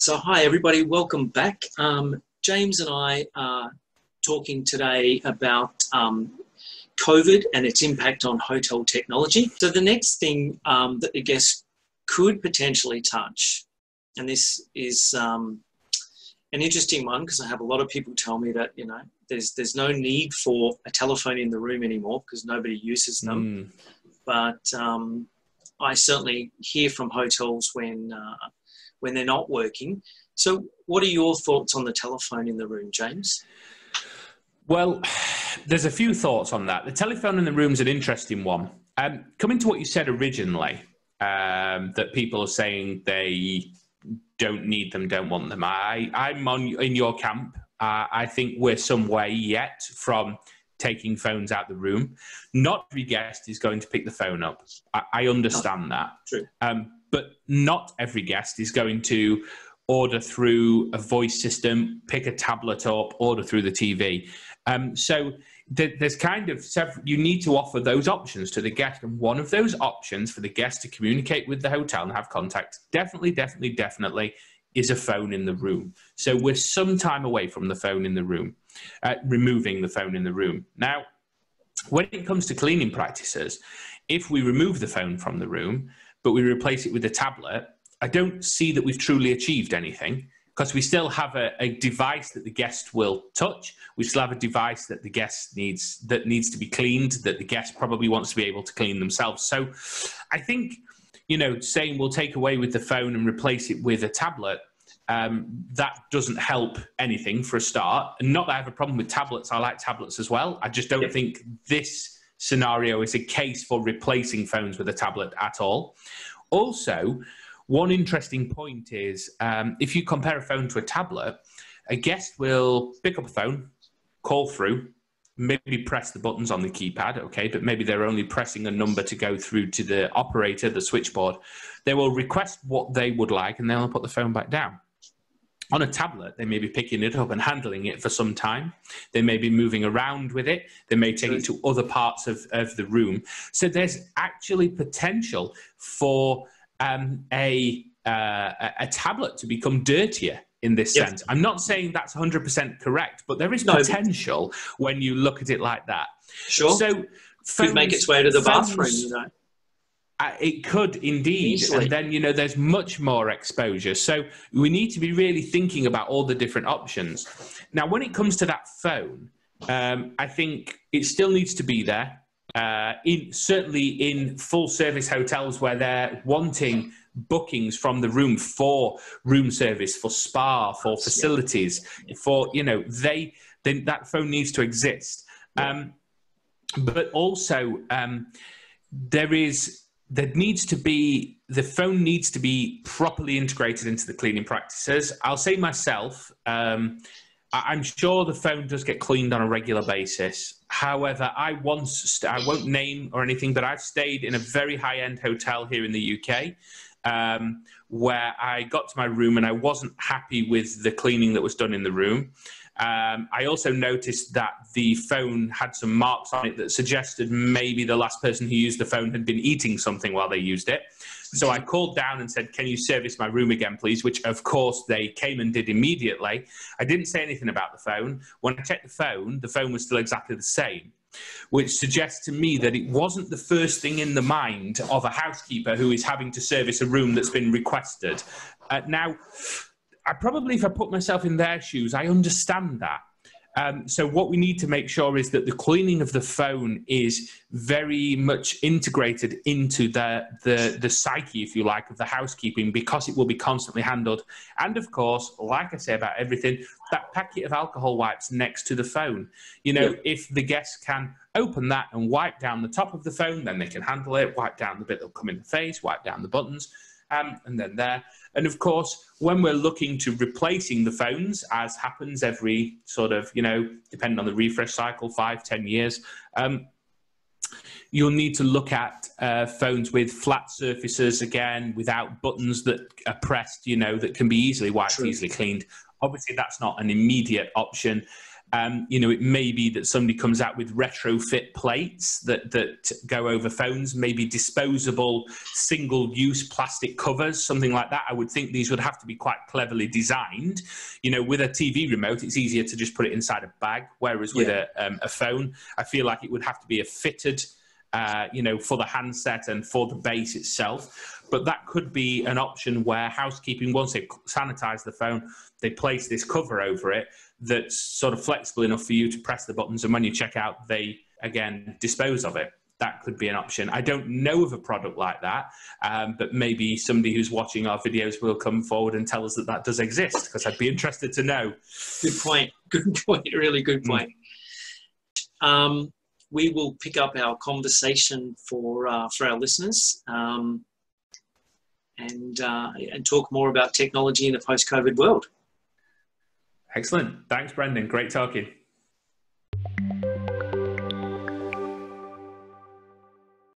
So hi everybody, welcome back. James and I are talking today about COVID and its impact on hotel technology. So the next thing that the guest could potentially touch, and this is an interesting one because I have a lot of people tell me that, you know, there's no need for a telephone in the room anymore because nobody uses them. But I certainly hear from hotels when they're not working. So what are your thoughts on the telephone in the room, James? Well, there's a few thoughts on that. The telephone in the room is an interesting one. Coming to what you said originally, that people are saying they don't need them, don't want them. I'm in your camp. I think we're some way yet from taking phones out the room. Not every guest is going to pick the phone up. I understand that. True. But not every guest is going to order through a voice system, pick a tablet up, order through the TV. So there's kind of several, you need to offer those options to the guest. And one of those options for the guest to communicate with the hotel and have contact, definitely is a phone in the room. So we're some time away from the phone in the room, removing the phone in the room. Now, when it comes to cleaning practices, if we remove the phone from the room, but we replace it with a tablet, I don't see that we've truly achieved anything, because we still have a device that the guest will touch. We still have a device that the guest needs to be cleaned, that the guest probably wants to be able to clean themselves. So I think, you know, saying we'll take away with the phone and replace it with a tablet, that doesn't help anything for a start. And not that I have a problem with tablets. I like tablets as well. I just don't think this scenario is a case for replacing phones with a tablet at all. Also, one interesting point is if you compare a phone to a tablet, a guest will pick up a phone, call through, maybe press the buttons on the keypad, okay, but maybe they're only pressing a number to go through to the operator, the switchboard. They will request what they would like and they'll put the phone back down. On a tablet, they may be picking it up and handling it for some time. They may be moving around with it. They may take it to other parts of the room. So there's actually potential for a tablet to become dirtier in this sense. I'm not saying that's 100% correct, but there is potential when you look at it like that. Sure. So could make its way to the bathroom, you know. It could indeed. Easily. And then, you know, there's much more exposure. So we need to be really thinking about all the different options. Now, when it comes to that phone, I think it still needs to be there. Certainly in full service hotels where they're wanting bookings from the room for room service, for spa, for facilities, for, you know, then that phone needs to exist. But also the phone needs to be properly integrated into the cleaning practices. I'll say myself, I'm sure the phone does get cleaned on a regular basis. However, I won't name or anything, but I've stayed in a very high-end hotel here in the UK where I got to my room and I wasn't happy with the cleaning that was done in the room. I also noticed that the phone had some marks on it that suggested maybe the last person who used the phone had been eating something while they used it. So I called down and said, can you service my room again, please? Which, of course, they came and did immediately. I didn't say anything about the phone. When I checked the phone was still exactly the same, which suggests to me that it wasn't the first thing in the mind of a housekeeper who is having to service a room that's been requested. Now, if I put myself in their shoes, I understand that. So what we need to make sure is that the cleaning of the phone is very much integrated into the psyche, if you like, of the housekeeping, because it will be constantly handled. And of course, like I say about everything, that packet of alcohol wipes next to the phone. You know, if the guests can open that and wipe down the top of the phone, then they can handle it, wipe down the bit that'll come in the face, wipe down the buttons. And then there. And of course, when we're looking to replacing the phones, as happens every sort of, you know, depending on the refresh cycle, 5-10 years, you'll need to look at phones with flat surfaces, again, without buttons that are pressed, you know, that can be easily wiped, easily cleaned. Obviously, that's not an immediate option. It may be that somebody comes out with retrofit plates that go over phones, maybe disposable single-use plastic covers, something like that. I would think these would have to be quite cleverly designed. With a TV remote, it's easier to just put it inside a bag, whereas with a phone, I feel like it would have to be a fitted, for the handset and for the base itself. But that could be an option where housekeeping, once they sanitize the phone, they place this cover over it that's sort of flexible enough for you to press the buttons, and when you check out, they, again, dispose of it. That could be an option. I don't know of a product like that, but maybe somebody who's watching our videos will come forward and tell us that that does exist, because I'd be interested to know. Good point. Good point. Really good point. We will pick up our conversation for our listeners and talk more about technology in the post-COVID world. Excellent. Thanks, Brendon. Great talking.